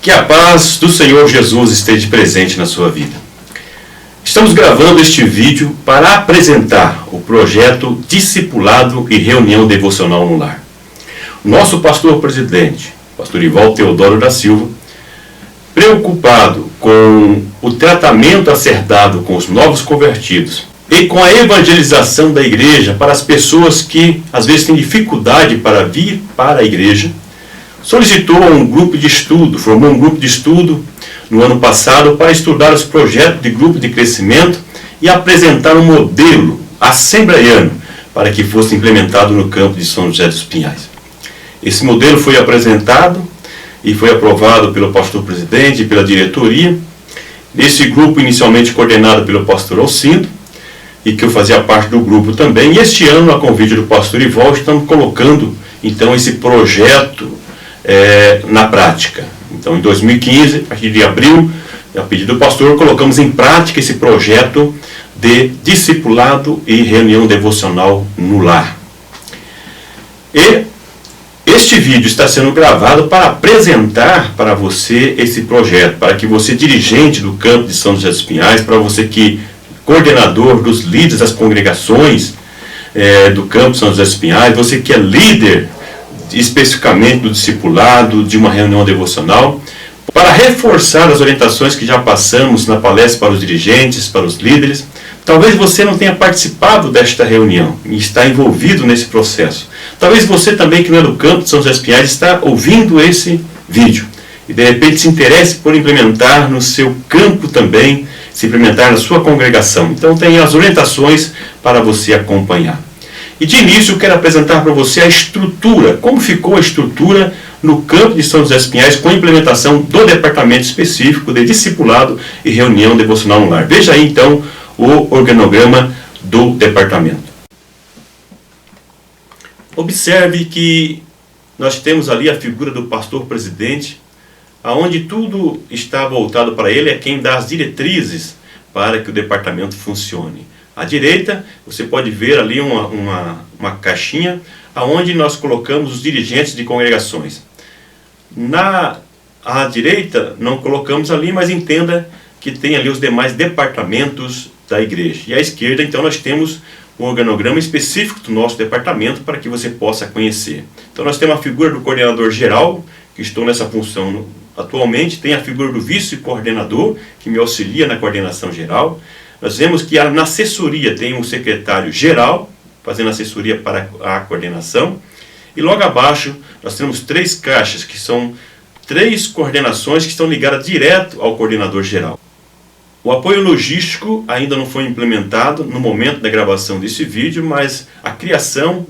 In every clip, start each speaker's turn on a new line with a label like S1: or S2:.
S1: Que a paz do Senhor Jesus esteja presente na sua vida. Estamos gravando este vídeo para apresentar o projeto Discipulado e Reunião Devocional no Lar. Nosso pastor presidente, pastor Ivaldo Teodoro da Silva, preocupado com o tratamento acertado com os novos convertidos e com a evangelização da igreja para as pessoas que às vezes têm dificuldade para vir para a igreja, solicitou um grupo de estudo, formou um grupo de estudo no ano passado para estudar os projetos de grupo de crescimento e apresentar um modelo assembleiano para que fosse implementado no campo de São José dos Pinhais. Esse modelo foi apresentado e foi aprovado pelo pastor presidente e pela diretoria. Esse grupo inicialmente coordenado pelo pastor Alcindo, e que eu fazia parte do grupo também. E este ano, a convite do pastor Ivaldo, estamos colocando então esse projeto na prática. Então, em 2015, a partir de abril, a pedido do pastor, colocamos em prática esse projeto de discipulado e reunião devocional no lar. E este vídeo está sendo gravado para apresentar para você esse projeto, para que você, dirigente do campo de São José dos Pinhais, para você que coordenador dos líderes das congregações do campo de São José dos Pinhais, você que é líder especificamente do discipulado, de uma reunião devocional, para reforçar as orientações que já passamos na palestra para os dirigentes, para os líderes. Talvez você não tenha participado desta reunião e está envolvido nesse processo. Talvez você também, que não é do campo de São José dos Pinhais, está ouvindo esse vídeo e de repente se interesse por implementar no seu campo também, se implementar na sua congregação. Então tem as orientações para você acompanhar. E de início eu quero apresentar para você a estrutura, como ficou a estrutura no campo de São José dos Pinhais com a implementação do departamento específico de discipulado e reunião devocional no lar. Veja aí então o organograma do departamento. Observe que nós temos ali a figura do pastor presidente, aonde tudo está voltado para ele, é quem dá as diretrizes para que o departamento funcione. À direita, você pode ver ali uma caixinha onde nós colocamos os dirigentes de congregações. À direita, não colocamos ali, mas entenda que tem ali os demais departamentos da igreja. E à esquerda, então, nós temos um organograma específico do nosso departamento para que você possa conhecer. Então, nós temos a figura do coordenador geral, que estou nessa função atualmente, tem a figura do vice-coordenador, que me auxilia na coordenação geral. Nós vemos que na assessoria tem um secretário geral, fazendo assessoria para a coordenação. E logo abaixo nós temos 3 caixas, que são 3 coordenações que estão ligadas direto ao coordenador geral. O apoio logístico ainda não foi implementado no momento da gravação desse vídeo, mas a criação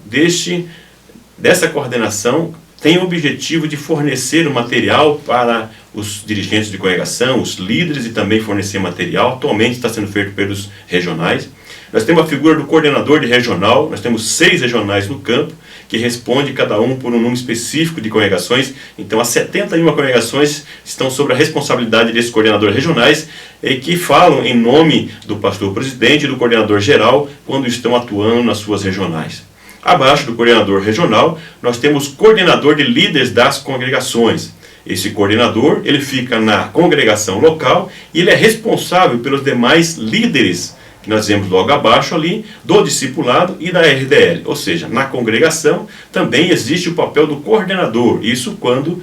S1: dessa coordenação tem o objetivo de fornecer o material para os dirigentes de congregação, os líderes, e também fornecer material. Atualmente está sendo feito pelos regionais. Nós temos a figura do coordenador de regional, nós temos 6 regionais no campo, que responde cada um por um número específico de congregações. Então as 71 congregações estão sob a responsabilidade desses coordenadores regionais, e que falam em nome do pastor presidente e do coordenador geral quando estão atuando nas suas regionais. Abaixo do coordenador regional, nós temos coordenador de líderes das congregações. Esse coordenador, ele fica na congregação local e ele é responsável pelos demais líderes, que nós vemos logo abaixo ali, do discipulado e da RDL. Ou seja, na congregação também existe o papel do coordenador. Isso quando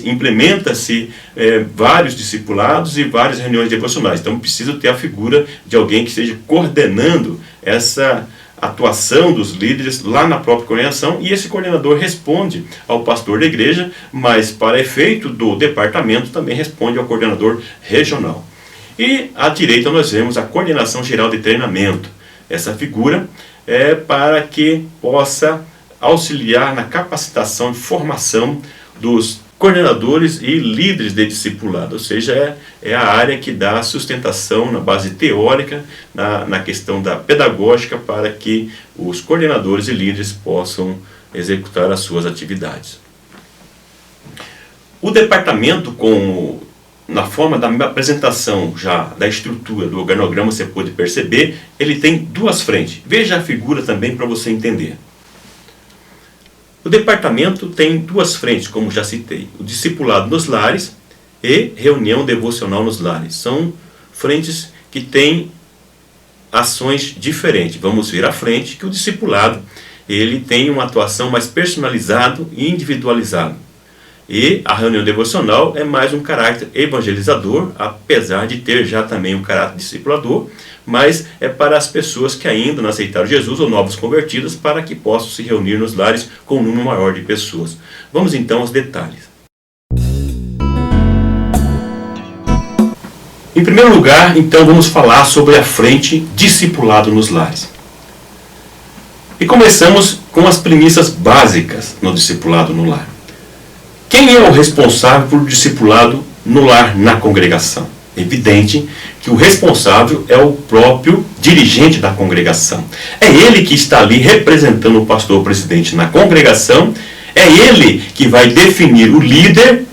S1: implementa-se vários discipulados e várias reuniões devocionais. Então precisa ter a figura de alguém que esteja coordenando essa atuação dos líderes lá na própria coordenação, e esse coordenador responde ao pastor da igreja, mas para efeito do departamento também responde ao coordenador regional. E à direita nós vemos a coordenação geral de treinamento. Essa figura é para que possa auxiliar na capacitação e formação dos coordenadores e líderes de discipulado, ou seja, é a área que dá sustentação na base teórica, na questão da pedagógica, para que os coordenadores e líderes possam executar as suas atividades. O departamento, na forma da apresentação já da estrutura do organograma, você pode perceber, ele tem 2 frentes. Veja a figura também para você entender. O departamento tem 2 frentes, como já citei. O discipulado nos lares e reunião devocional nos lares. São frentes que têm ações diferentes. Vamos ver à frente que o discipulado ele tem uma atuação mais personalizada e individualizada. E a reunião devocional é mais um caráter evangelizador, apesar de ter já também um caráter discipulador, mas é para as pessoas que ainda não aceitaram Jesus ou novos convertidos, para que possam se reunir nos lares com um número maior de pessoas. Vamos então aos detalhes. Em primeiro lugar, então, vamos falar sobre a frente discipulado nos lares. E começamos com as premissas básicas no discipulado no lar. Quem é o responsável por discipulado no lar, na congregação? É evidente que o responsável é o próprio dirigente da congregação. É ele que está ali representando o pastor presidente na congregação, é ele que vai definir o líder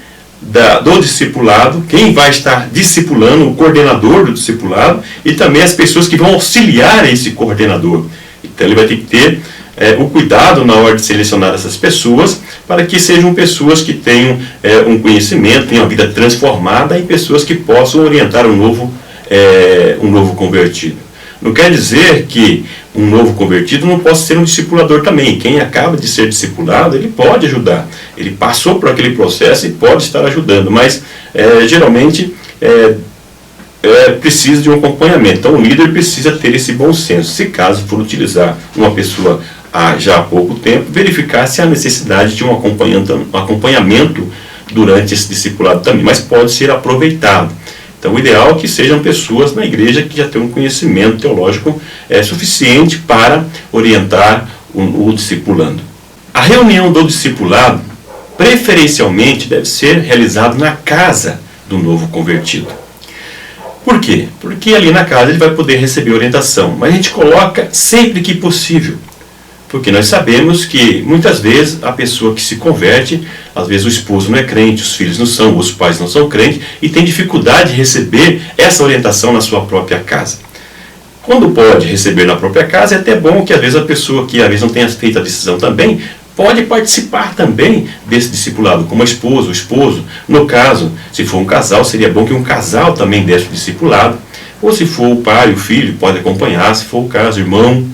S1: do discipulado, quem vai estar discipulando, o coordenador do discipulado, e também as pessoas que vão auxiliar esse coordenador. Então ele vai ter que ter o cuidado na hora de selecionar essas pessoas, para que sejam pessoas que tenham um conhecimento, tenham a vida transformada, e pessoas que possam orientar um novo convertido. Não quer dizer que um novo convertido não possa ser um discipulador também. Quem acaba de ser discipulado, ele pode ajudar. Ele passou por aquele processo e pode estar ajudando, mas geralmente precisa de um acompanhamento. Então o líder precisa ter esse bom senso. Se caso for utilizar uma pessoa já há pouco tempo, verificar se há necessidade de um acompanhamento durante esse discipulado também, mas pode ser aproveitado. Então o ideal é que sejam pessoas na igreja que já tenham um conhecimento teológico suficiente para orientar o discipulando. A reunião do discipulado, preferencialmente, deve ser realizada na casa do novo convertido. Por quê? Porque ali na casa ele vai poder receber orientação, mas a gente coloca sempre que possível. Porque nós sabemos que muitas vezes a pessoa que se converte, às vezes o esposo não é crente, os filhos não são, os pais não são crentes, e tem dificuldade de receber essa orientação na sua própria casa. Quando pode receber na própria casa, é até bom que às vezes a pessoa que às vezes não tenha feito a decisão também, pode participar também desse discipulado, como a esposa, o esposo. No caso, se for um casal, seria bom que um casal também desse o discipulado, ou se for o pai, o filho, pode acompanhar, se for o caso, o irmão.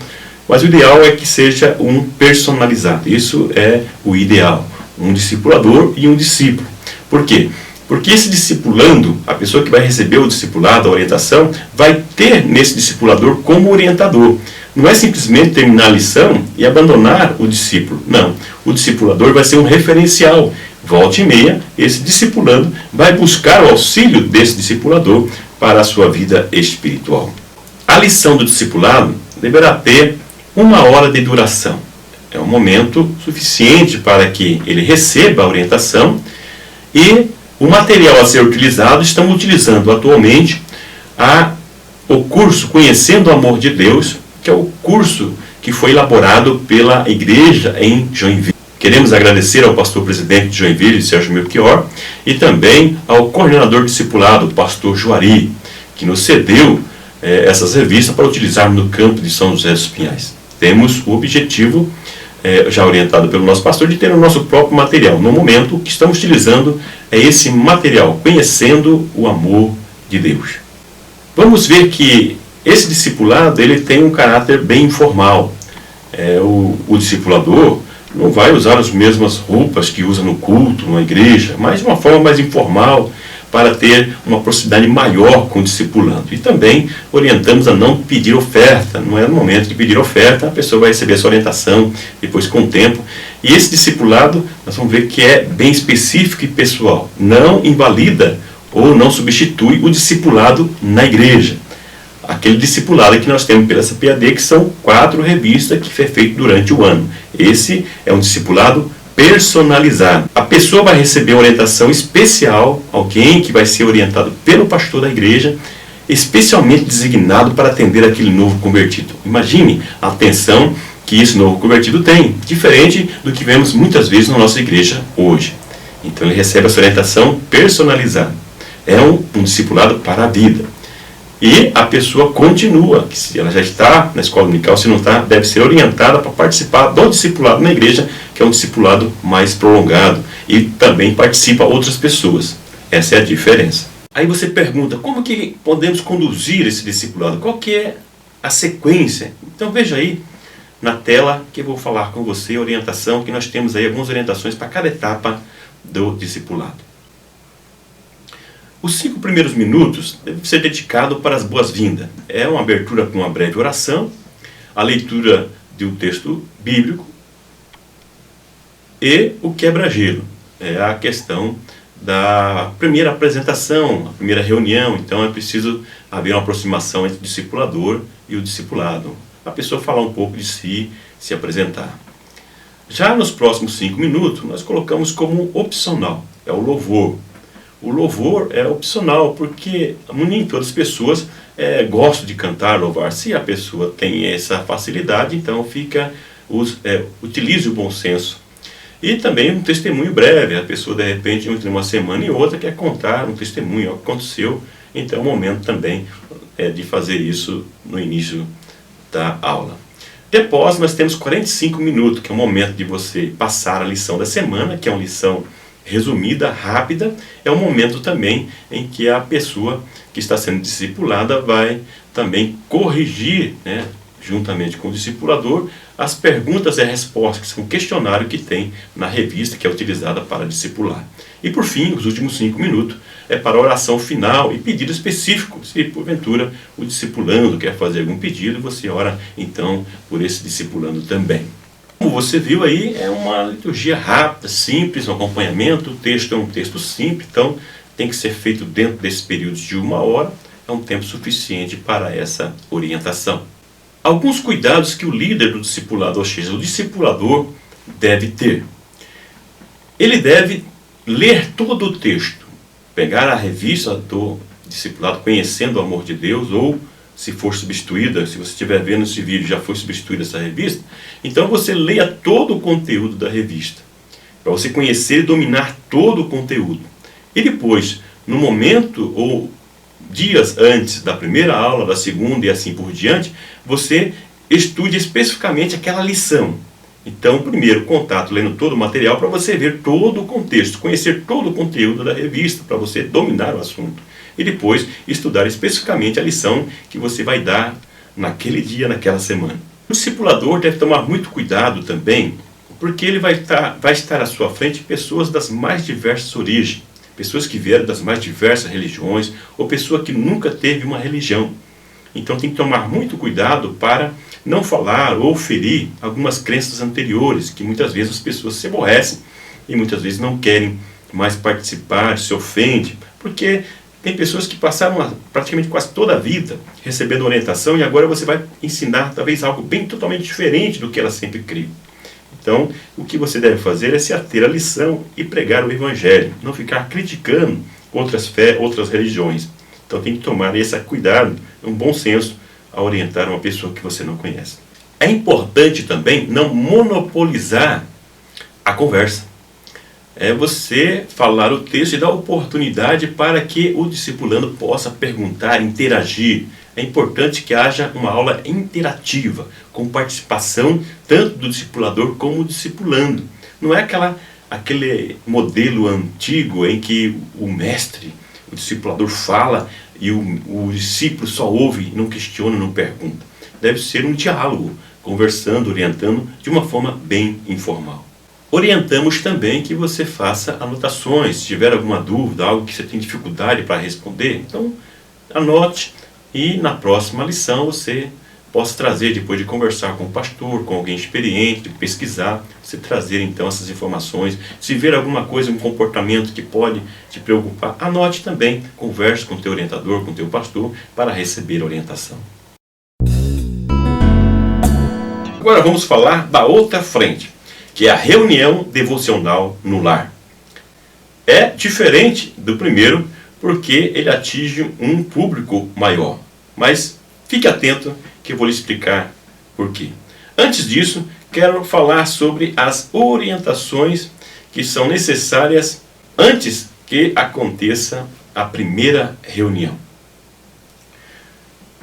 S1: Mas o ideal é que seja um personalizado. Isso é o ideal. Um discipulador e um discípulo. Por quê? Porque esse discipulando, a pessoa que vai receber o discipulado, a orientação, vai ter nesse discipulador como orientador. Não é simplesmente terminar a lição e abandonar o discípulo. Não. O discipulador vai ser um referencial. Volta e meia, esse discipulando vai buscar o auxílio desse discipulador para a sua vida espiritual. A lição do discipulado deverá ter 1 hora de duração. É um momento suficiente para que ele receba a orientação, e o material a ser utilizado, estamos utilizando atualmente o curso Conhecendo o Amor de Deus, que é o curso que foi elaborado pela igreja em Joinville. Queremos agradecer ao pastor presidente de Joinville, Sérgio Melchior, e também ao coordenador discipulado, o pastor Juari, que nos cedeu essas revistas para utilizarmos no campo de São José dos Pinhais. Temos o objetivo, já orientado pelo nosso pastor, de ter o nosso próprio material. No momento, o que estamos utilizando é esse material, Conhecendo o Amor de Deus. Vamos ver que esse discipulado ele tem um caráter bem informal. O discipulador não vai usar as mesmas roupas que usa no culto, numa igreja, mas de uma forma mais informal, para ter uma proximidade maior com o discipulando. E também orientamos a não pedir oferta. Não é no momento de pedir oferta, a pessoa vai receber essa orientação depois com o tempo. E esse discipulado, nós vamos ver que é bem específico e pessoal. Não invalida ou não substitui o discipulado na igreja. Aquele discipulado que nós temos pela SPAD, que são 4 revistas que foi feito durante o ano. Esse é um discipulado personalizado. A pessoa vai receber orientação especial, alguém que vai ser orientado pelo pastor da igreja, especialmente designado para atender aquele novo convertido. Imagine a atenção que esse novo convertido tem, diferente do que vemos muitas vezes na nossa igreja hoje. Então ele recebe essa orientação personalizada. É um discipulado para a vida. E a pessoa continua, que se ela já está na escola dominical, se não está, deve ser orientada para participar do discipulado na igreja, que é um discipulado mais prolongado, e também participa outras pessoas. Essa é a diferença. Aí você pergunta, como que podemos conduzir esse discipulado? Qual que é a sequência? Então veja aí na tela que eu vou falar com você, orientação, que nós temos aí algumas orientações para cada etapa do discipulado. Os 5 primeiros minutos devem ser dedicados para as boas-vindas. É uma abertura com uma breve oração, a leitura de um texto bíblico e o quebra-gelo. É a questão da primeira apresentação, a primeira reunião. Então é preciso haver uma aproximação entre o discipulador e o discipulado. A pessoa falar um pouco de si, se apresentar. Já nos próximos 5 minutos, nós colocamos como opcional, é o louvor. O louvor é opcional, porque nem todas as pessoas gostam de cantar, louvar. Se a pessoa tem essa facilidade, então utilize o bom senso. E também um testemunho breve, a pessoa de repente entre uma semana e outra quer contar um testemunho, o que aconteceu, então é o momento também de fazer isso no início da aula. Depois nós temos 45 minutos, que é o momento de você passar a lição da semana, que é uma lição resumida, rápida. É um momento também em que a pessoa que está sendo discipulada vai também corrigir, juntamente com o discipulador, as perguntas e respostas, que são o questionário que tem na revista que é utilizada para discipular. E por fim, os últimos 5 minutos é para a oração final e pedido específico. Se porventura o discipulando quer fazer algum pedido, você ora então por esse discipulando também. Como você viu aí, é uma liturgia rápida, simples, um acompanhamento. O texto é um texto simples, então tem que ser feito dentro desse período de 1 hora. É um tempo suficiente para essa orientação. Alguns cuidados que o líder do discipulado, ou seja, o discipulador, deve ter. Ele deve ler todo o texto, pegar a revista do discipulado Conhecendo o Amor de Deus, ou se for substituída, se você estiver vendo esse vídeo já foi substituída essa revista, então você leia todo o conteúdo da revista, para você conhecer e dominar todo o conteúdo. E depois, no momento ou dias antes da primeira aula, da segunda e assim por diante, você estude especificamente aquela lição. Então, primeiro contato lendo todo o material para você ver todo o contexto, conhecer todo o conteúdo da revista, para você dominar o assunto. E depois estudar especificamente a lição que você vai dar naquele dia, naquela semana. O discipulador deve tomar muito cuidado também, porque ele vai estar à sua frente pessoas das mais diversas origens, pessoas que vieram das mais diversas religiões, ou pessoa que nunca teve uma religião. Então tem que tomar muito cuidado para não falar ou ferir algumas crenças anteriores, que muitas vezes as pessoas se aborrecem e muitas vezes não querem mais participar, se ofendem, porque tem pessoas que passaram praticamente quase toda a vida recebendo orientação e agora você vai ensinar talvez algo bem totalmente diferente do que ela sempre criou. Então, o que você deve fazer é se ater à lição e pregar o Evangelho, não ficar criticando outras fés, outras religiões. Então tem que tomar esse cuidado, um bom senso, a orientar uma pessoa que você não conhece. É importante também não monopolizar a conversa. É você falar o texto e dar oportunidade para que o discipulando possa perguntar, interagir. É importante que haja uma aula interativa, com participação tanto do discipulador como do discipulando. Não é aquele modelo antigo em que o mestre, o discipulador fala e o discípulo só ouve, não questiona, não pergunta. Deve ser um diálogo, conversando, orientando de uma forma bem informal. Orientamos também que você faça anotações, se tiver alguma dúvida, algo que você tem dificuldade para responder, então anote e na próxima lição você possa trazer, depois de conversar com o pastor, com alguém experiente, de pesquisar, você trazer então essas informações. Se ver alguma coisa, um comportamento que pode te preocupar, anote também, converse com o teu orientador, com o teu pastor, para receber a orientação. Agora vamos falar da outra frente, que é a reunião devocional no lar. É diferente do primeiro, porque ele atinge um público maior. Mas fique atento que eu vou lhe explicar por quê. Antes disso, quero falar sobre as orientações que são necessárias antes que aconteça a primeira reunião.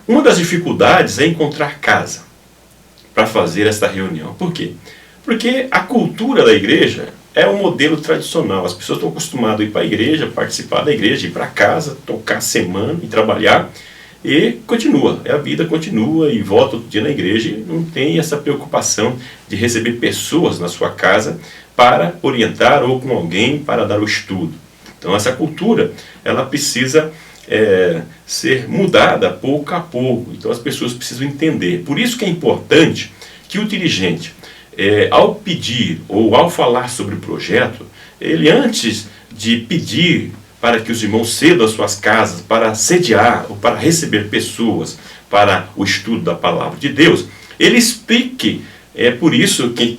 S1: Uma das dificuldades é encontrar casa para fazer esta reunião. Por quê? Porque a cultura da igreja é um modelo tradicional. As pessoas estão acostumadas a ir para a igreja, participar da igreja, ir para casa, tocar a semana e trabalhar. E continua, a vida continua e volta outro dia na igreja e não tem essa preocupação de receber pessoas na sua casa para orientar ou com alguém para dar o estudo. Então essa cultura, ela precisa ser mudada pouco a pouco. Então as pessoas precisam entender. Por isso que é importante que o dirigente, ao pedir ou ao falar sobre o projeto, ele antes de pedir para que os irmãos cedam as suas casas para sediar ou para receber pessoas para o estudo da palavra de Deus, ele explique. É por isso que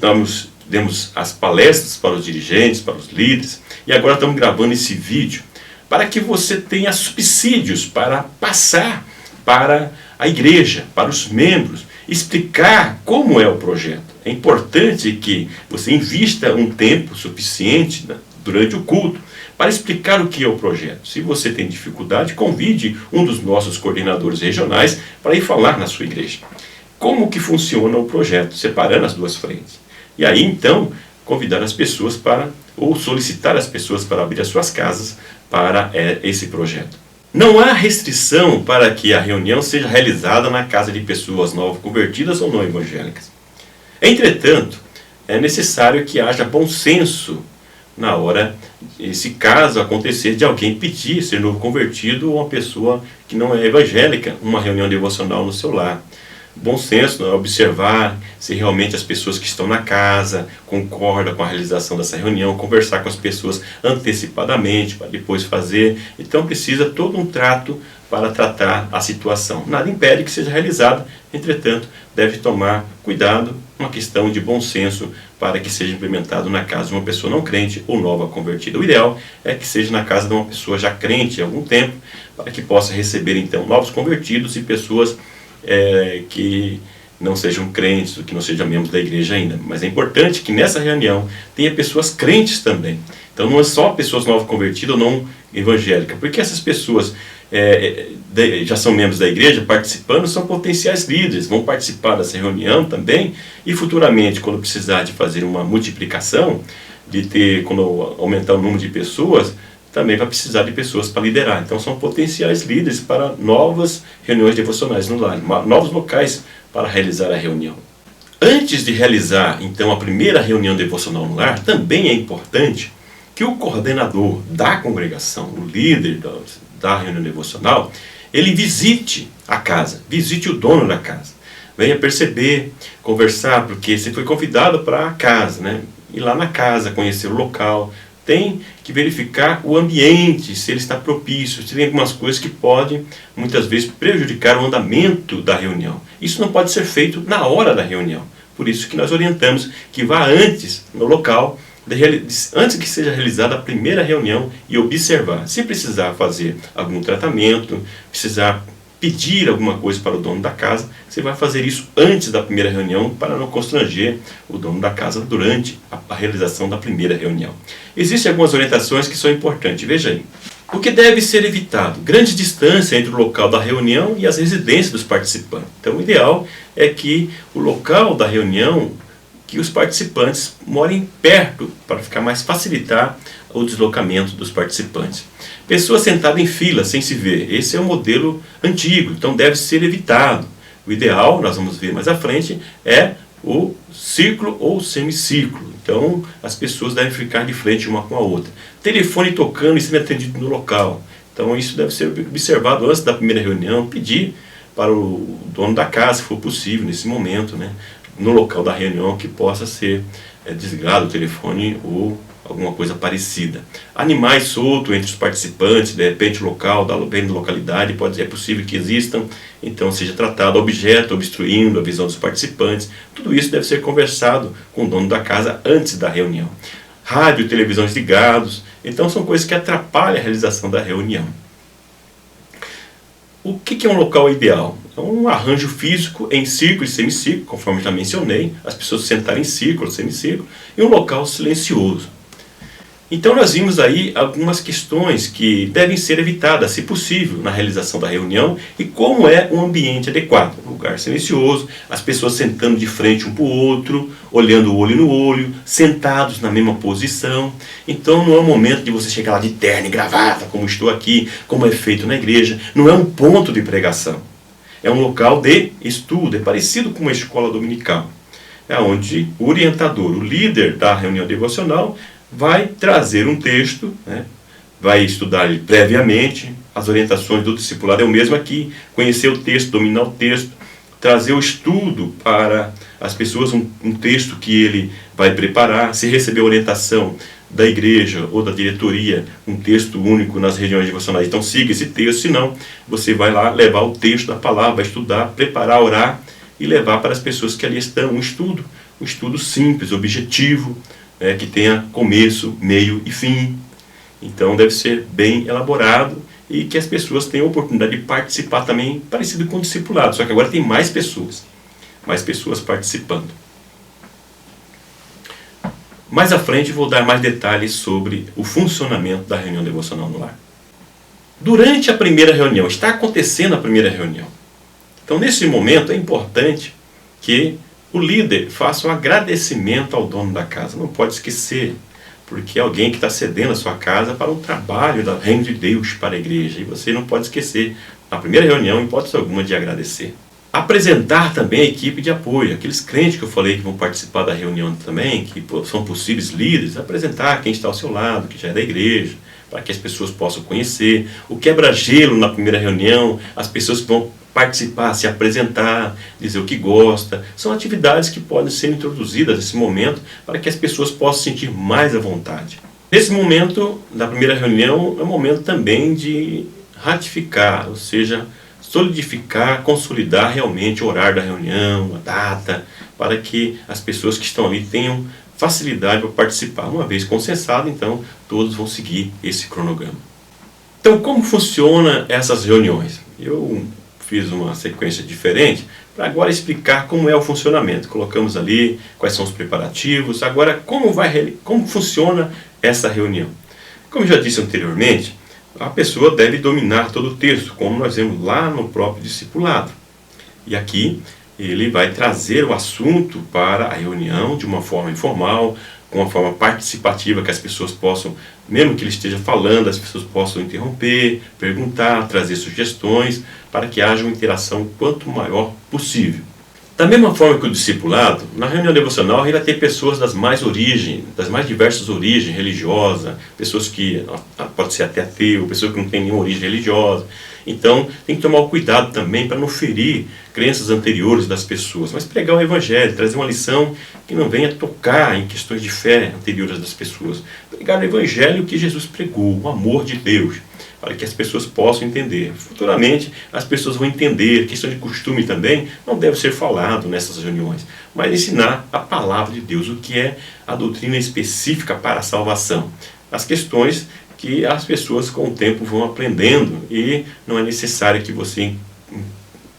S1: demos as palestras para os dirigentes, para os líderes, e agora estamos gravando esse vídeo, para que você tenha subsídios para passar para a igreja, para os membros, explicar como é o projeto. É importante que você invista um tempo suficiente durante o culto para explicar o que é o projeto. Se você tem dificuldade, convide um dos nossos coordenadores regionais para ir falar na sua igreja. Como que funciona o projeto, separando as duas frentes. E aí, então, convidar as pessoas ou solicitar as pessoas para abrir as suas casas para esse projeto. Não há restrição para que a reunião seja realizada na casa de pessoas novas convertidas ou não evangélicas. Entretanto, é necessário que haja bom senso na hora, se caso acontecer de alguém pedir ser novo convertido ou uma pessoa que não é evangélica, uma reunião devocional no seu lar. Bom senso, não é observar se realmente as pessoas que estão na casa concordam com a realização dessa reunião, conversar com as pessoas antecipadamente para depois fazer. Então precisa todo um trato para tratar a situação. Nada impede que seja realizada, entretanto, deve tomar cuidado, uma questão de bom senso para que seja implementado na casa de uma pessoa não crente ou nova convertida. O ideal é que seja na casa de uma pessoa já crente há algum tempo, para que possa receber então novos convertidos e pessoas que não sejam crentes, que não sejam membros da igreja ainda. Mas é importante que nessa reunião tenha pessoas crentes também. Então não é só pessoas novas convertidas ou não evangélicas, porque essas pessoas já são membros da igreja, participando, são potenciais líderes, vão participar dessa reunião também, e futuramente, quando precisar de fazer uma multiplicação, quando aumentar o número de pessoas, também vai precisar de pessoas para liderar. Então são potenciais líderes para novas reuniões devocionais no lar, novos locais para realizar a reunião. Antes de realizar então a primeira reunião devocional no lar, também é importante que o coordenador da congregação, o líder da reunião devocional, ele visite a casa, visite o dono da casa. Venha perceber, conversar, porque você foi convidado para a casa, né? Ir lá na casa, conhecer o local. Tem que verificar o ambiente, se ele está propício, se tem algumas coisas que podem, muitas vezes, prejudicar o andamento da reunião. Isso não pode ser feito na hora da reunião. Por isso que nós orientamos que vá antes no local, antes que seja realizada a primeira reunião e observar. Se precisar fazer algum tratamento, precisar pedir alguma coisa para o dono da casa, você vai fazer isso antes da primeira reunião para não constranger o dono da casa durante a realização da primeira reunião. Existem algumas orientações que são importantes, veja aí. O que deve ser evitado? Grande distância entre o local da reunião e as residências dos participantes. Então o ideal é que o local da reunião, que os participantes morem perto, para facilitar o deslocamento dos participantes. Pessoas sentadas em fila, sem se ver. Esse é um modelo antigo, então deve ser evitado. O ideal, nós vamos ver mais à frente, é o círculo ou semicírculo. Então, as pessoas devem ficar de frente uma com a outra. Telefone tocando e sendo atendido no local. Então, isso deve ser observado antes da primeira reunião, pedir para o dono da casa, se for possível, nesse momento, né, no local da reunião, que possa ser desligado o telefone ou alguma coisa parecida. Animais soltos entre os participantes, de repente o local, bem da localidade, é possível que existam, então seja tratado objeto obstruindo a visão dos participantes. Tudo isso deve ser conversado com o dono da casa antes da reunião. Rádio, televisões ligados, então são coisas que atrapalham a realização da reunião. O que é um local ideal? É um arranjo físico em círculo e semicírculo, conforme já mencionei, as pessoas sentarem em círculo, semicírculo, e um local silencioso. Então nós vimos aí algumas questões que devem ser evitadas, se possível, na realização da reunião e como é um ambiente adequado. Um lugar silencioso, as pessoas sentando de frente um para o outro, olhando o olho no olho, sentados na mesma posição. Então não é o momento de você chegar lá de terno e gravata, como estou aqui, como é feito na igreja. Não é um ponto de pregação. É um local de estudo, é parecido com uma escola dominical. É onde o orientador, o líder da reunião devocional, vai trazer um texto, né? Vai estudar ele previamente, as orientações do discipulado é o mesmo aqui, conhecer o texto, dominar o texto, trazer o estudo para as pessoas, um texto que ele vai preparar, se receber orientação da igreja ou da diretoria, um texto único nas reuniões devocionais, então siga esse texto, senão você vai lá levar o texto da palavra, vai estudar, preparar, orar e levar para as pessoas que ali estão um estudo simples, objetivo, que tenha começo, meio e fim. Então deve ser bem elaborado e que as pessoas tenham a oportunidade de participar também, parecido com o discipulado, só que agora tem mais pessoas participando. Mais à frente vou dar mais detalhes sobre o funcionamento da reunião devocional no lar. Durante a primeira reunião, está acontecendo a primeira reunião. Então nesse momento é importante que o líder faça um agradecimento ao dono da casa. Não pode esquecer, porque é alguém que está cedendo a sua casa para o trabalho do reino de Deus para a igreja. E você não pode esquecer, na primeira reunião, em hipótese alguma, de agradecer. Apresentar também a equipe de apoio. Aqueles crentes que eu falei que vão participar da reunião também, que são possíveis líderes, apresentar quem está ao seu lado, que já é da igreja, para que as pessoas possam conhecer. O quebra-gelo na primeira reunião, as pessoas que vão participar, se apresentar, dizer o que gosta. São atividades que podem ser introduzidas nesse momento para que as pessoas possam sentir mais à vontade. Nesse momento, da primeira reunião, é um momento também de ratificar, ou seja, solidificar, consolidar realmente o horário da reunião, a data, para que as pessoas que estão ali tenham facilidade para participar. Uma vez consensado, então, todos vão seguir esse cronograma. Então, como funcionam essas reuniões? Eu fiz uma sequência diferente para agora explicar como é o funcionamento. Colocamos ali quais são os preparativos. Agora, como funciona essa reunião? Como eu já disse anteriormente, a pessoa deve dominar todo o texto, como nós vemos lá no próprio discipulado. E aqui ele vai trazer o assunto para a reunião de uma forma informal, com uma forma participativa, que as pessoas possam, mesmo que ele esteja falando, as pessoas possam interromper, perguntar, trazer sugestões, para que haja uma interação quanto maior possível. Da mesma forma que o discipulado, na reunião devocional ele vai ter pessoas das mais diversas origens religiosas, pessoas que pode ser até ateu, pessoas que não têm nenhuma origem religiosa. Então tem que tomar o cuidado também para não ferir crenças anteriores das pessoas, mas pregar o evangelho, trazer uma lição que não venha tocar em questões de fé anteriores das pessoas. Pregar o evangelho que Jesus pregou, o amor de Deus, para que as pessoas possam entender. Futuramente as pessoas vão entender, questão de costume também não deve ser falado nessas reuniões, mas ensinar a palavra de Deus, o que é a doutrina específica para a salvação. As questões que as pessoas com o tempo vão aprendendo e não é necessário que você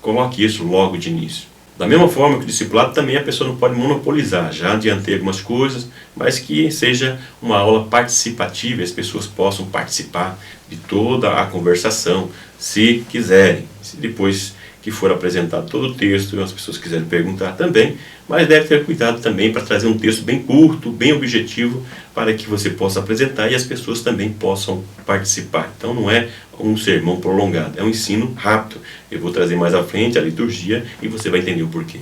S1: coloque isso logo de início. Da mesma forma que o discipulado também a pessoa não pode monopolizar, já adiantei algumas coisas, mas que seja uma aula participativa e as pessoas possam participar de toda a conversação, se quiserem. Se depois que for apresentado todo o texto, as pessoas quiserem perguntar também, mas deve ter cuidado também para trazer um texto bem curto, bem objetivo, para que você possa apresentar e as pessoas também possam participar. Então não é um sermão prolongado, é um ensino rápido. Eu vou trazer mais à frente a liturgia e você vai entender o porquê.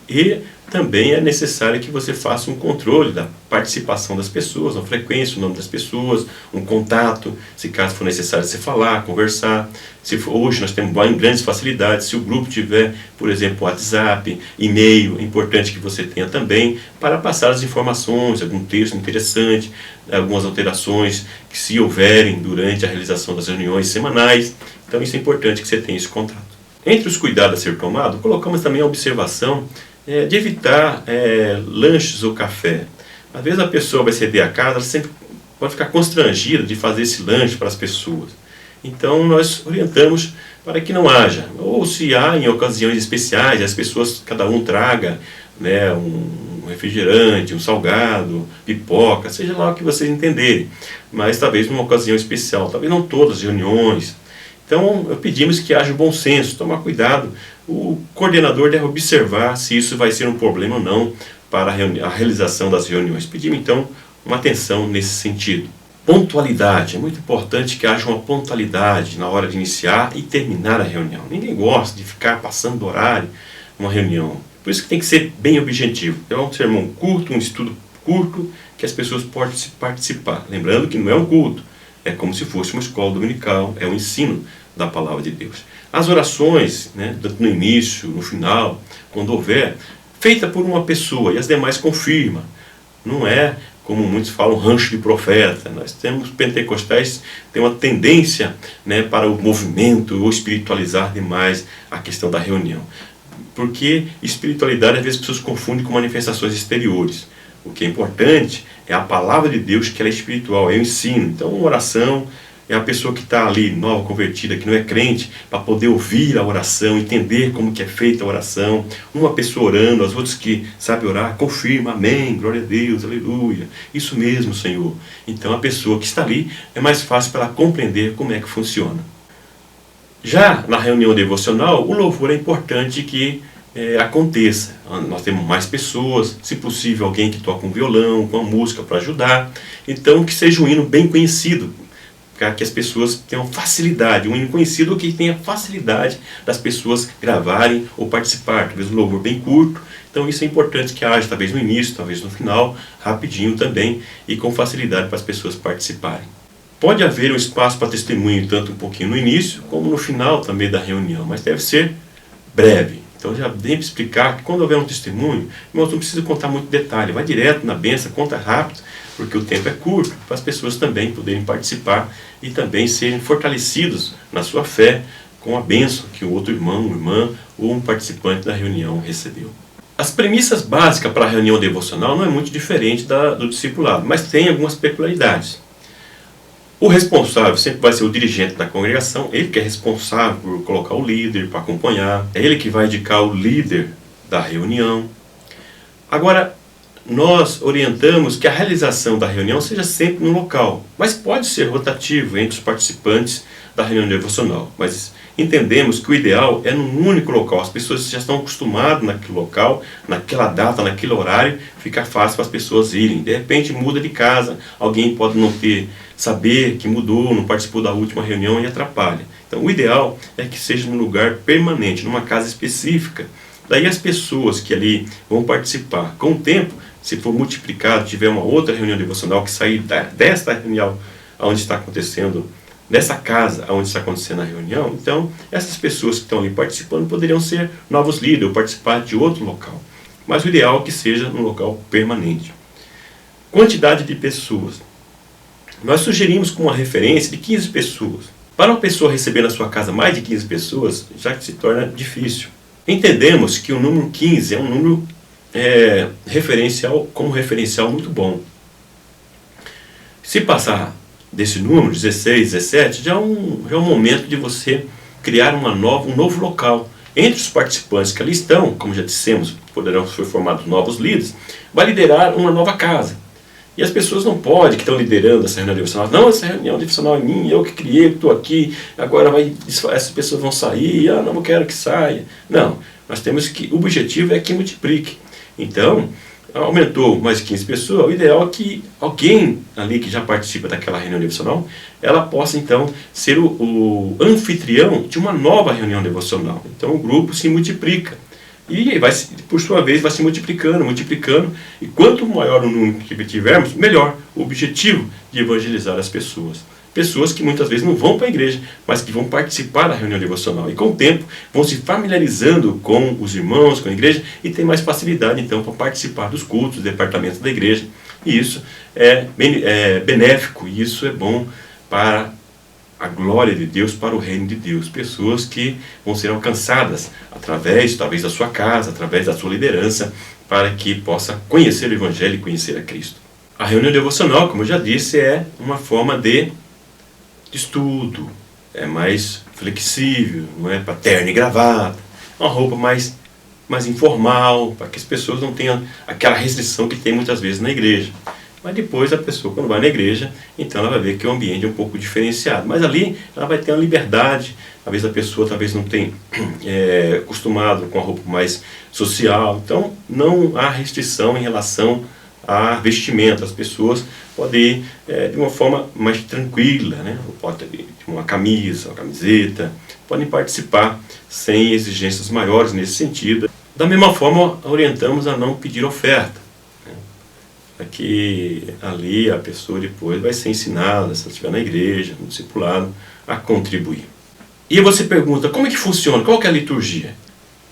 S1: E também é necessário que você faça um controle da participação das pessoas, uma frequência, o nome das pessoas, um contato, se caso for necessário você falar, conversar. Hoje nós temos grandes facilidades, se o grupo tiver, por exemplo, WhatsApp, e-mail, é importante que você tenha também para passar as informações, algum texto interessante, algumas alterações que se houverem durante a realização das reuniões semanais. Então isso é importante que você tenha esse contato. Entre os cuidados a ser tomado, colocamos também a observação de evitar lanches ou café. Às vezes a pessoa vai ceder a casa, ela sempre pode ficar constrangida de fazer esse lanche para as pessoas. Então nós orientamos para que não haja. Ou se há em ocasiões especiais, as pessoas, cada um traga um um refrigerante, um salgado, pipoca, seja lá o que vocês entenderem, mas talvez numa ocasião especial, talvez não todas as reuniões. Então, pedimos que haja bom senso, tomar cuidado. O coordenador deve observar se isso vai ser um problema ou não para a realização das reuniões. Pedimos, então, uma atenção nesse sentido. Pontualidade. É muito importante que haja uma pontualidade na hora de iniciar e terminar a reunião. Ninguém gosta de ficar passando do horário uma reunião. Por isso que tem que ser bem objetivo. É um sermão curto, um estudo curto, que as pessoas podem participar. Lembrando que não é um culto. É como se fosse uma escola dominical, é o ensino da palavra de Deus. As orações, né, no início, no final, quando houver, feita por uma pessoa e as demais confirmam. Não é, como muitos falam, rancho de profeta. Nós temos pentecostais, tem uma tendência, né, para o movimento ou espiritualizar demais a questão da reunião. Porque espiritualidade, às vezes, as pessoas confundem com manifestações exteriores. O que é importante é a palavra de Deus, que ela é espiritual, é o ensino. Então, uma oração é a pessoa que está ali, nova, convertida, que não é crente, para poder ouvir a oração, entender como que é feita a oração. Uma pessoa orando, as outras que sabem orar, confirma, amém, glória a Deus, aleluia. Isso mesmo, Senhor. Então, a pessoa que está ali, é mais fácil para ela compreender como é que funciona. Já na reunião devocional, o louvor é importante que aconteça. Nós temos mais pessoas, se possível alguém que toca um violão, com a música para ajudar. Então que seja um hino bem conhecido, para que as pessoas tenham facilidade, um hino conhecido que tenha facilidade das pessoas gravarem ou participar, talvez um louvor bem curto. Então isso é importante que haja, talvez no início, talvez no final, rapidinho também, e com facilidade para as pessoas participarem. Pode haver um espaço para testemunho, tanto um pouquinho no início, como no final também da reunião, mas deve ser breve. Então já devo explicar que quando houver um testemunho, irmãos, não precisa contar muito detalhe, vai direto na bênção, conta rápido, porque o tempo é curto, para as pessoas também poderem participar e também serem fortalecidos na sua fé com a bênção que o outro irmão, irmã ou um participante da reunião recebeu. As premissas básicas para a reunião devocional não é muito diferente do discipulado, mas tem algumas peculiaridades. O responsável sempre vai ser o dirigente da congregação, ele que é responsável por colocar o líder para acompanhar, é ele que vai indicar o líder da reunião. Agora, nós orientamos que a realização da reunião seja sempre no local, mas pode ser rotativo entre os participantes da reunião devocional. Mas entendemos que o ideal é num único local, as pessoas já estão acostumadas naquele local, naquela data, naquele horário, fica fácil para as pessoas irem. De repente muda de casa, alguém pode não saber que mudou, não participou da última reunião e atrapalha. Então o ideal é que seja num lugar permanente, numa casa específica. Daí as pessoas que ali vão participar, com o tempo, se for multiplicado, tiver uma outra reunião devocional que sair desta reunião onde está acontecendo, dessa casa onde está acontecendo a reunião, então essas pessoas que estão ali participando poderiam ser novos líderes ou participar de outro local. Mas o ideal é que seja num local permanente. Quantidade de pessoas. Nós sugerimos com uma referência de 15 pessoas. Para uma pessoa receber na sua casa mais de 15 pessoas, já que se torna difícil. Entendemos que o número 15 é um número como referencial muito bom. Se passar desse número, 16, 17, já é um momento de você criar um novo local. Entre os participantes que ali estão, como já dissemos, poderão ser formados novos líderes, vai liderar uma nova casa. E as pessoas não podem, que estão liderando essa reunião devocional, não, essa reunião devocional é minha, eu que criei, estou aqui, agora essas pessoas vão sair, não quero que saia. Não, nós temos que, o objetivo é que multiplique. Então, aumentou mais 15 pessoas, o ideal é que alguém ali que já participa daquela reunião devocional, ela possa então ser o anfitrião de uma nova reunião devocional. Então o grupo se multiplica. E por sua vez vai se multiplicando, e quanto maior o número que tivermos, melhor o objetivo de evangelizar as pessoas. Pessoas que muitas vezes não vão para a igreja, mas que vão participar da reunião devocional. E com o tempo vão se familiarizando com os irmãos, com a igreja, e tem mais facilidade então para participar dos cultos, dos departamentos da igreja. E isso é benéfico, e isso é bom para a glória de Deus, para o reino de Deus. Pessoas que vão ser alcançadas através, talvez, da sua casa, através da sua liderança, para que possa conhecer o Evangelho e conhecer a Cristo. A reunião devocional, como eu já disse, é uma forma de estudo, é mais flexível, não é para terno e gravata, uma roupa mais mais informal, para que as pessoas não tenham aquela restrição que tem muitas vezes na igreja. Mas depois a pessoa, quando vai na igreja, então ela vai ver que o ambiente é um pouco diferenciado. Mas ali ela vai ter uma liberdade. Talvez a pessoa não tenha acostumado com a roupa mais social. Então não há restrição em relação a vestimenta. As pessoas podem ir de uma forma mais tranquila, né? Pode ter uma camisa, uma camiseta. Podem participar sem exigências maiores nesse sentido. Da mesma forma, orientamos a não pedir oferta. Para que ali a pessoa depois vai ser ensinada, se ela estiver na igreja, no discipulado, a contribuir. E você pergunta, como é que funciona? Qual que é a liturgia?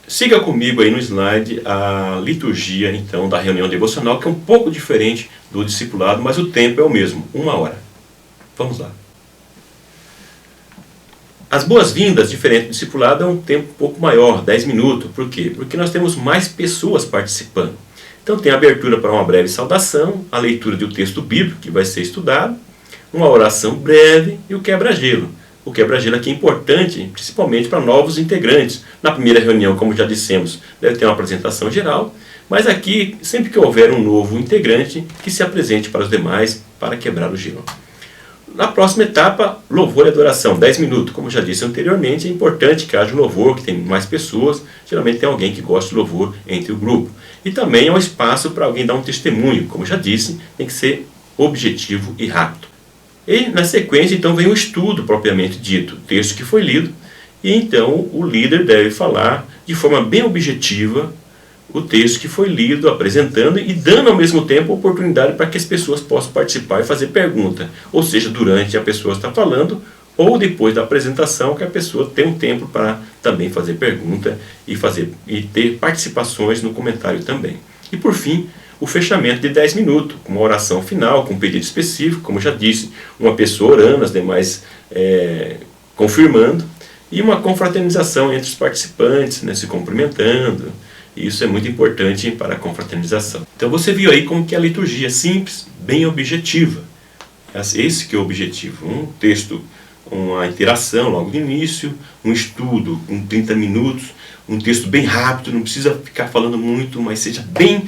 S1: Siga comigo aí no slide a liturgia, então, da reunião devocional, que é um pouco diferente do discipulado, mas o tempo é o mesmo, 1 hora. Vamos lá. As boas-vindas, diferente do discipulado, é um tempo um pouco maior, 10 minutos. Por quê? Porque nós temos mais pessoas participando. Então tem a abertura para uma breve saudação, a leitura do texto bíblico que vai ser estudado, uma oração breve e o quebra-gelo. O quebra-gelo aqui é importante, principalmente para novos integrantes. Na primeira reunião, como já dissemos, deve ter uma apresentação geral, mas aqui, sempre que houver um novo integrante, que se apresente para os demais para quebrar o gelo. Na próxima etapa, louvor e adoração, 10 minutos. Como já disse anteriormente, é importante que haja um louvor, que tem mais pessoas. Geralmente tem alguém que gosta de louvor entre o grupo. E também é um espaço para alguém dar um testemunho. Como já disse, tem que ser objetivo e rápido. E na sequência, então, vem o estudo propriamente dito, o texto que foi lido. E então o líder deve falar de forma bem objetiva o texto que foi lido, apresentando e dando ao mesmo tempo oportunidade para que as pessoas possam participar e fazer pergunta. Ou seja, durante a pessoa está falando ou depois da apresentação, que a pessoa tem um tempo para também fazer pergunta e ter participações no comentário também. E por fim, o fechamento de 10 minutos, com uma oração final, com um pedido específico, como já disse, uma pessoa orando, as demais confirmando, e uma confraternização entre os participantes, né, se cumprimentando. Isso é muito importante para a confraternização. Então você viu aí como que a liturgia é simples, bem objetiva. Esse que é o objetivo. Um texto, uma interação logo no início, um estudo com 30 minutos, um texto bem rápido, não precisa ficar falando muito, mas seja bem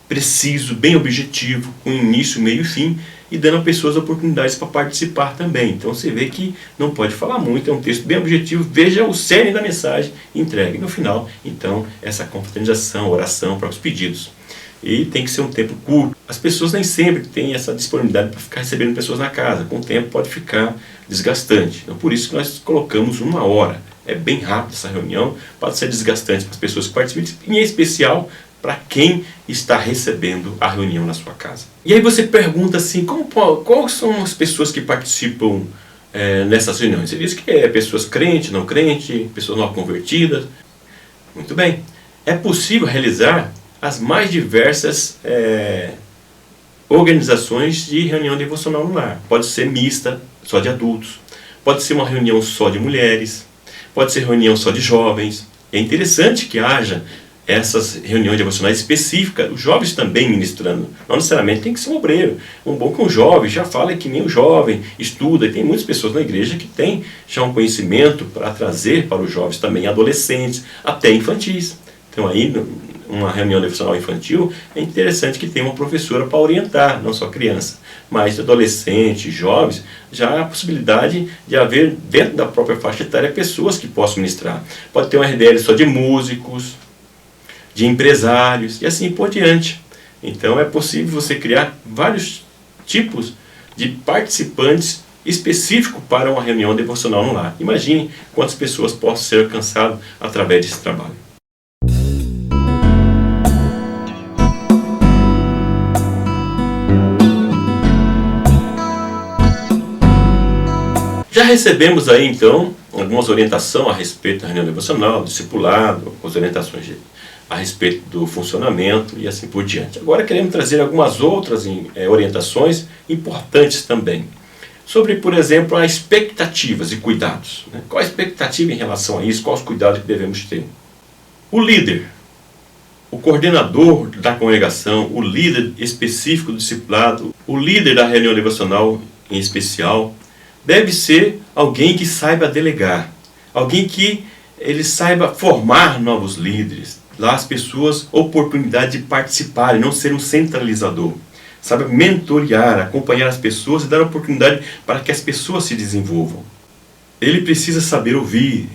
S1: preciso, bem objetivo, com início, meio e fim, e dando a pessoas oportunidades para participar também. Então você vê que não pode falar muito, é um texto bem objetivo, veja o cerne da mensagem e entregue. No final, então, essa confraternização, oração para os pedidos. E tem que ser um tempo curto. As pessoas nem sempre têm essa disponibilidade para ficar recebendo pessoas na casa. Com o tempo pode ficar desgastante. Então por isso que nós colocamos 1 hora. É bem rápido essa reunião, pode ser desgastante para as pessoas que participam, em especial para quem está recebendo a reunião na sua casa. E aí você pergunta assim, quais são as pessoas que participam nessas reuniões? Você diz que é pessoas crentes, não crentes, pessoas não convertidas. Muito bem. É possível realizar as mais diversas organizações de reunião devocional no lar. Pode ser mista, só de adultos. Pode ser uma reunião só de mulheres. Pode ser reunião só de jovens. É interessante que haja essas reuniões devocionais específicas, os jovens também ministrando. Não necessariamente tem que ser um obreiro. Um bom que um jovem já fala que nem o jovem estuda. E tem muitas pessoas na igreja que têm já um conhecimento para trazer para os jovens também, adolescentes, até infantis. Então aí, uma reunião devocional infantil, é interessante que tenha uma professora para orientar, não só criança, mas adolescentes, jovens, já há a possibilidade de haver dentro da própria faixa etária pessoas que possam ministrar. Pode ter uma RDL só de músicos, de empresários e assim por diante. Então é possível você criar vários tipos de participantes específicos para uma reunião devocional no lar. Imagine quantas pessoas possam ser alcançadas através desse trabalho. Já recebemos aí então algumas orientações a respeito da reunião devocional, do discipulado, as orientações a respeito do funcionamento e assim por diante. Agora queremos trazer algumas outras orientações importantes também. Sobre, por exemplo, as expectativas e cuidados. Né? Qual a expectativa em relação a isso? Quais os cuidados que devemos ter? O líder, o coordenador da congregação, o líder específico do discipulado, o líder da reunião devocional em especial, deve ser alguém que saiba delegar, alguém que ele saiba formar novos líderes, lá as pessoas oportunidade de participarem, não ser um centralizador. Sabe, mentorear, acompanhar as pessoas e dar oportunidade para que as pessoas se desenvolvam. Ele precisa saber ouvir,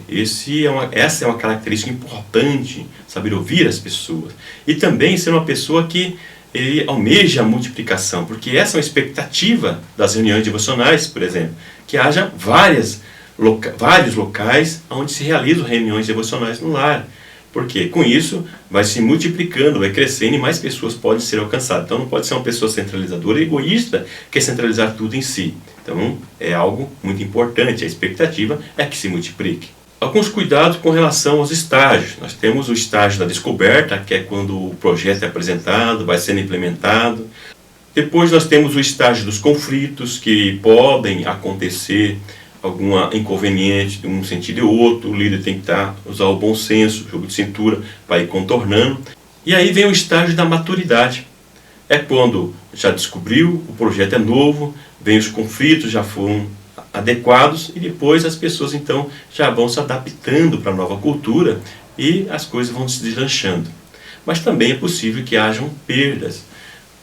S1: essa é uma característica importante, saber ouvir as pessoas. E também ser uma pessoa que ele almeja a multiplicação, porque essa é uma expectativa das reuniões devocionais, por exemplo, que haja vários locais onde se realizam reuniões devocionais no lar. Porque com isso vai se multiplicando, vai crescendo e mais pessoas podem ser alcançadas. Então não pode ser uma pessoa centralizadora e egoísta que quer centralizar tudo em si. Então é algo muito importante, a expectativa é que se multiplique. Alguns cuidados com relação aos estágios. Nós temos o estágio da descoberta, que é quando o projeto é apresentado, vai sendo implementado. Depois nós temos o estágio dos conflitos, que podem acontecer algum inconveniente de um sentido ou outro, o líder tem que usar o bom senso, o jogo de cintura, para ir contornando. E aí vem o estágio da maturidade. É quando já descobriu, o projeto é novo, vem os conflitos, já foram adequados, e depois as pessoas então já vão se adaptando para a nova cultura e as coisas vão se deslanchando. Mas também é possível que hajam perdas.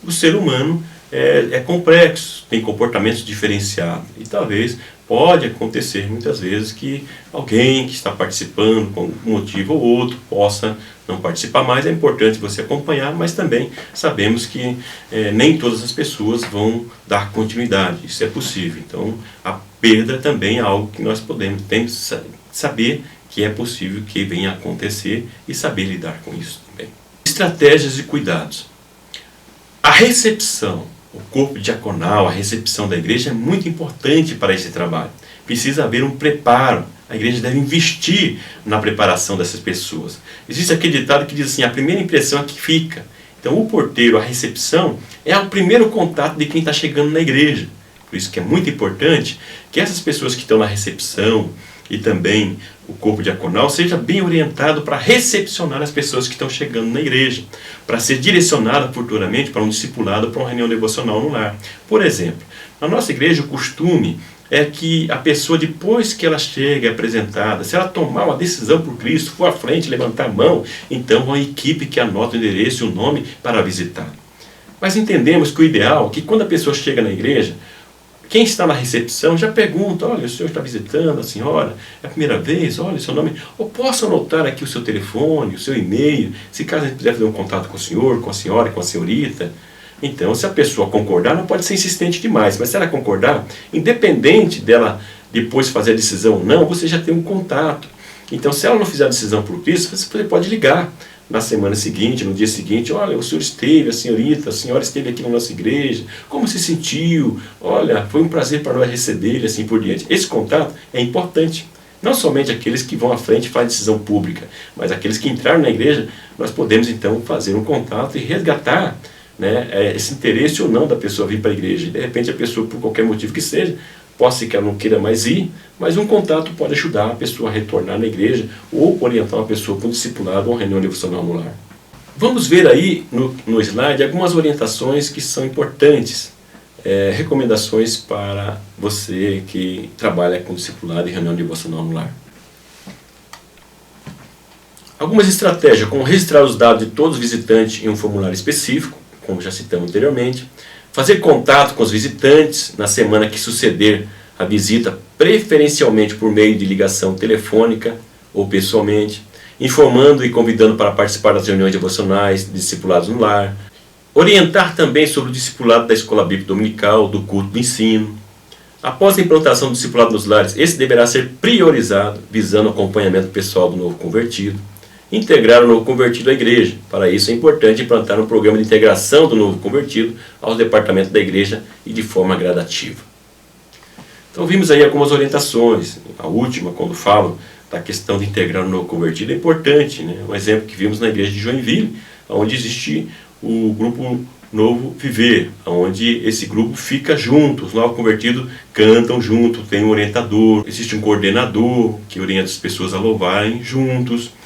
S1: O ser humano é complexo, tem comportamentos diferenciados e talvez pode acontecer muitas vezes que alguém que está participando por um motivo ou outro possa não participar mais. É importante você acompanhar, mas também sabemos que nem todas as pessoas vão dar continuidade, isso é possível. Então a perda também é algo que nós temos que saber que é possível que venha a acontecer e saber lidar com isso também. Estratégias e cuidados. A recepção, o corpo diaconal, a recepção da igreja é muito importante para esse trabalho. Precisa haver um preparo. A igreja deve investir na preparação dessas pessoas. Existe aquele ditado que diz assim, a primeira impressão é que fica. Então o porteiro, a recepção, é o primeiro contato de quem está chegando na igreja. Por isso que é muito importante que essas pessoas que estão na recepção e também o corpo diaconal seja bem orientado para recepcionar as pessoas que estão chegando na igreja, para ser direcionada futuramente para um discipulado, para uma reunião devocional no lar. Por exemplo, na nossa igreja o costume é que a pessoa, depois que ela chega, é apresentada, se ela tomar uma decisão por Cristo, for à frente, levantar a mão, então uma equipe que anota o endereço e o nome para visitar. Mas entendemos que o ideal é que quando a pessoa chega na igreja, quem está na recepção já pergunta, olha, o senhor está visitando a senhora, é a primeira vez, olha o seu nome, ou posso anotar aqui o seu telefone, o seu e-mail, se caso a gente quiser fazer um contato com o senhor, com a senhora, com a senhorita. Então, se a pessoa concordar, não pode ser insistente demais, mas se ela concordar, independente dela depois fazer a decisão ou não, você já tem um contato. Então, se ela não fizer a decisão por Cristo, você pode ligar na semana seguinte, no dia seguinte, olha, o senhor esteve, a senhora esteve aqui na nossa igreja, como se sentiu? Olha, foi um prazer para nós recebê-lo, assim por diante. Esse contato é importante. Não somente aqueles que vão à frente e fazem decisão pública, mas aqueles que entraram na igreja, nós podemos então fazer um contato e resgatar, né, esse interesse ou não da pessoa vir para a igreja. De repente a pessoa, por qualquer motivo que seja, pode ser que ela não queira mais ir, mas um contato pode ajudar a pessoa a retornar na igreja ou orientar uma pessoa para um discipulado ou uma reunião devocional no lar. Vamos ver aí no slide algumas orientações que são importantes, recomendações para você que trabalha com discipulado e reunião devocional no lar. Algumas estratégias, como registrar os dados de todos os visitantes em um formulário específico, como já citamos anteriormente, fazer contato com os visitantes na semana que suceder a visita, preferencialmente por meio de ligação telefônica ou pessoalmente, informando e convidando para participar das reuniões devocionais de discipulados no lar, orientar também sobre o discipulado da escola bíblica dominical, do culto do ensino. Após a implantação do discipulado nos lares, esse deverá ser priorizado, visando o acompanhamento pessoal do novo convertido. Integrar o novo convertido à igreja. Para isso é importante implantar um programa de integração do novo convertido aos departamentos da igreja e de forma gradativa. Então vimos aí algumas orientações. A última, quando falo da questão de integrar o novo convertido, é importante, né? Um exemplo que vimos na igreja de Joinville, onde existe o grupo Novo Viver, onde esse grupo fica junto, os novos convertidos cantam junto, tem um orientador, existe um coordenador que orienta as pessoas a louvarem juntos.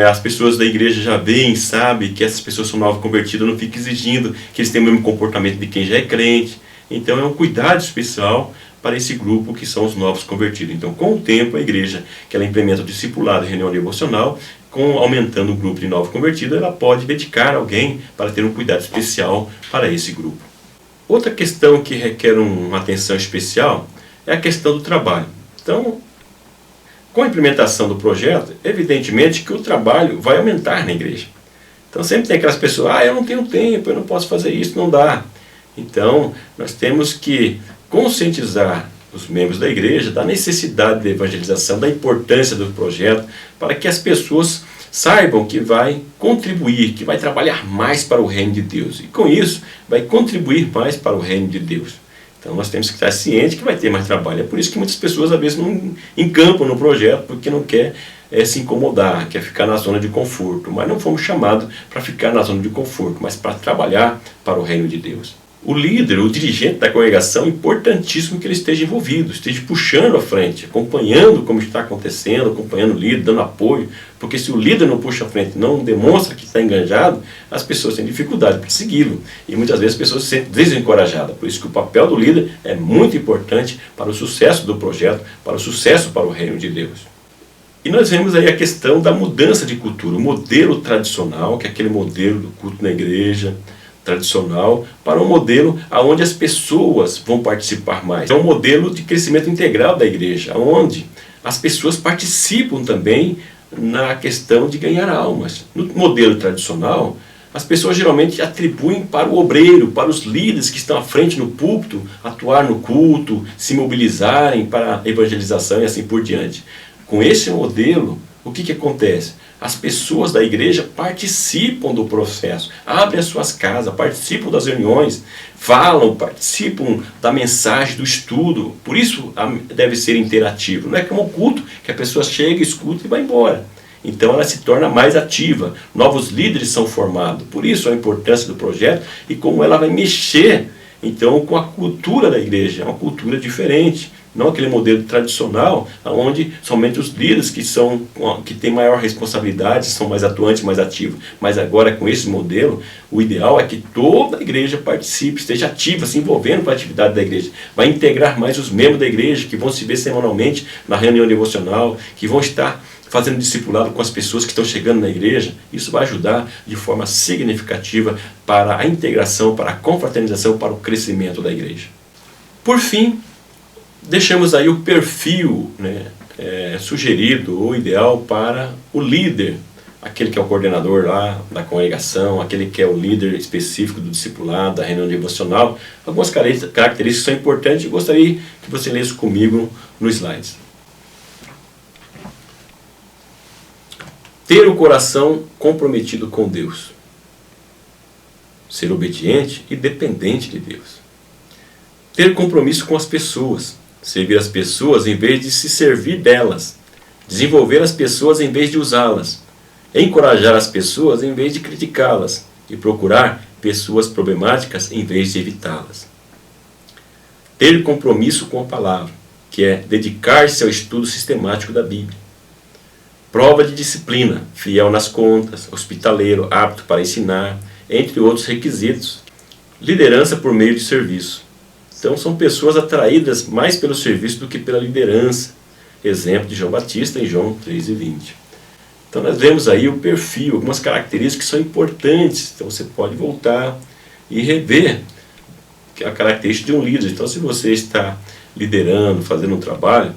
S1: As pessoas da igreja já veem, sabem que essas pessoas são novas convertidas, não fica exigindo que eles tenham o mesmo comportamento de quem já é crente. Então é um cuidado especial para esse grupo que são os novos convertidos. Então, com o tempo, a igreja que ela implementa o discipulado e reunião devocional, aumentando o grupo de novo convertido, ela pode dedicar alguém para ter um cuidado especial para esse grupo. Outra questão que requer uma atenção especial é a questão do trabalho. Então, com a implementação do projeto, evidentemente que o trabalho vai aumentar na igreja. Então sempre tem aquelas pessoas, eu não tenho tempo, eu não posso fazer isso, não dá. Então, nós temos que conscientizar os membros da igreja da necessidade da evangelização, da importância do projeto, para que as pessoas saibam que vai contribuir, que vai trabalhar mais para o reino de Deus. E com isso, vai contribuir mais para o reino de Deus. Então nós temos que estar cientes que vai ter mais trabalho. É por isso que muitas pessoas às vezes não encampam no projeto, porque não quer se incomodar, quer ficar na zona de conforto. Mas não fomos chamados para ficar na zona de conforto, mas para trabalhar para o reino de Deus. O líder, o dirigente da congregação, é importantíssimo que ele esteja envolvido, esteja puxando à frente, acompanhando como está acontecendo, acompanhando o líder, dando apoio, porque se o líder não puxa à frente, não demonstra que está engajado, as pessoas têm dificuldade para segui-lo, e muitas vezes as pessoas se sentem desencorajadas. Por isso que o papel do líder é muito importante para o sucesso do projeto, para o sucesso para o reino de Deus. E nós vemos aí a questão da mudança de cultura, o modelo tradicional, que é aquele modelo do culto na igreja, tradicional, para um modelo onde as pessoas vão participar mais. É um modelo de crescimento integral da igreja, onde as pessoas participam também na questão de ganhar almas. No modelo tradicional, as pessoas geralmente atribuem para o obreiro, para os líderes que estão à frente no púlpito, atuar no culto, se mobilizarem para a evangelização e assim por diante. Com esse modelo, o que acontece? As pessoas da igreja participam do processo, abrem as suas casas, participam das reuniões, falam, participam da mensagem, do estudo. Por isso deve ser interativo. Não é como o culto, que a pessoa chega, escuta e vai embora. Então ela se torna mais ativa. Novos líderes são formados. Por isso a importância do projeto e como ela vai mexer então com a cultura da igreja. É uma cultura diferente. Não aquele modelo tradicional, onde somente os líderes que têm maior responsabilidade, são mais atuantes, mais ativos. Mas agora, com esse modelo, o ideal é que toda a igreja participe, esteja ativa, se envolvendo com a atividade da igreja. Vai integrar mais os membros da igreja, que vão se ver semanalmente na reunião devocional, que vão estar fazendo discipulado com as pessoas que estão chegando na igreja. Isso vai ajudar de forma significativa para a integração, para a confraternização, para o crescimento da igreja. Por fim, deixamos aí o perfil sugerido ou ideal para o líder, aquele que é o coordenador lá da congregação, aquele que é o líder específico do discipulado, da reunião devocional. Algumas características são importantes e gostaria que você lesse comigo no slides. Ter o coração comprometido com Deus. Ser obediente e dependente de Deus. Ter compromisso com as pessoas. Servir as pessoas em vez de se servir delas. Desenvolver as pessoas em vez de usá-las. Encorajar as pessoas em vez de criticá-las. E procurar pessoas problemáticas em vez de evitá-las. Ter compromisso com a palavra, que é dedicar-se ao estudo sistemático da Bíblia. Prova de disciplina, fiel nas contas, hospitaleiro, apto para ensinar, entre outros requisitos. Liderança por meio de serviço. Então são pessoas atraídas mais pelo serviço do que pela liderança. Exemplo de João Batista em João 3:20. Então nós vemos aí o perfil, algumas características que são importantes. Então você pode voltar e rever a característica de um líder. Então se você está liderando, fazendo um trabalho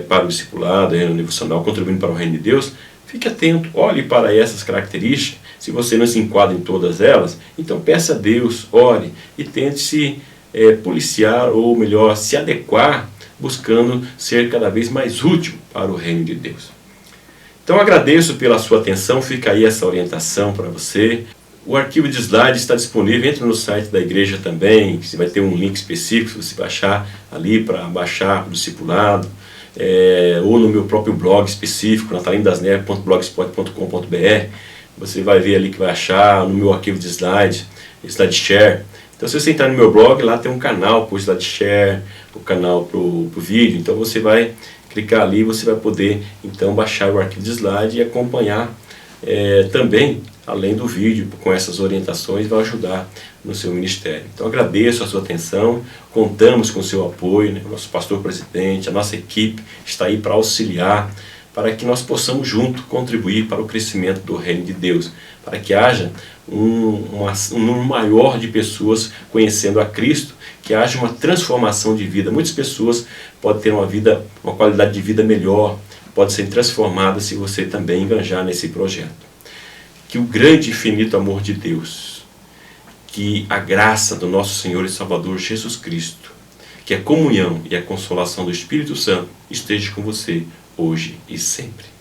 S1: para o discipulado, a reunião devocional, contribuindo para o reino de Deus, fique atento, olhe para essas características. Se você não se enquadra em todas elas, então peça a Deus, ore e tente se policiar, ou melhor, se adequar, buscando ser cada vez mais útil para o reino de Deus. Então agradeço pela sua atenção, fica aí essa orientação para você. O arquivo de slides está disponível, entra no site da igreja também, você vai ter um link específico, você baixar ali para baixar o discipulado, ou no meu próprio blog específico, natalinedasneves.blogspot.com.br, você vai ver ali que vai achar no meu arquivo de slides, SlideShare. Então se você entrar no meu blog, lá tem um canal para o SlideShare, o canal para o vídeo, então você vai clicar ali, você vai poder então baixar o arquivo de slide e acompanhar também, além do vídeo, com essas orientações, vai ajudar no seu ministério. Então agradeço a sua atenção, contamos com o seu apoio, né? O nosso pastor presidente, a nossa equipe está aí para auxiliar, para que nós possamos junto contribuir para o crescimento do reino de Deus, para que haja um número maior de pessoas conhecendo a Cristo, que haja uma transformação de vida. Muitas pessoas podem ter uma qualidade de vida melhor, podem ser transformadas se você também engajar nesse projeto. Que o grande e infinito amor de Deus, que a graça do nosso Senhor e Salvador Jesus Cristo, que a comunhão e a consolação do Espírito Santo esteja com você hoje e sempre.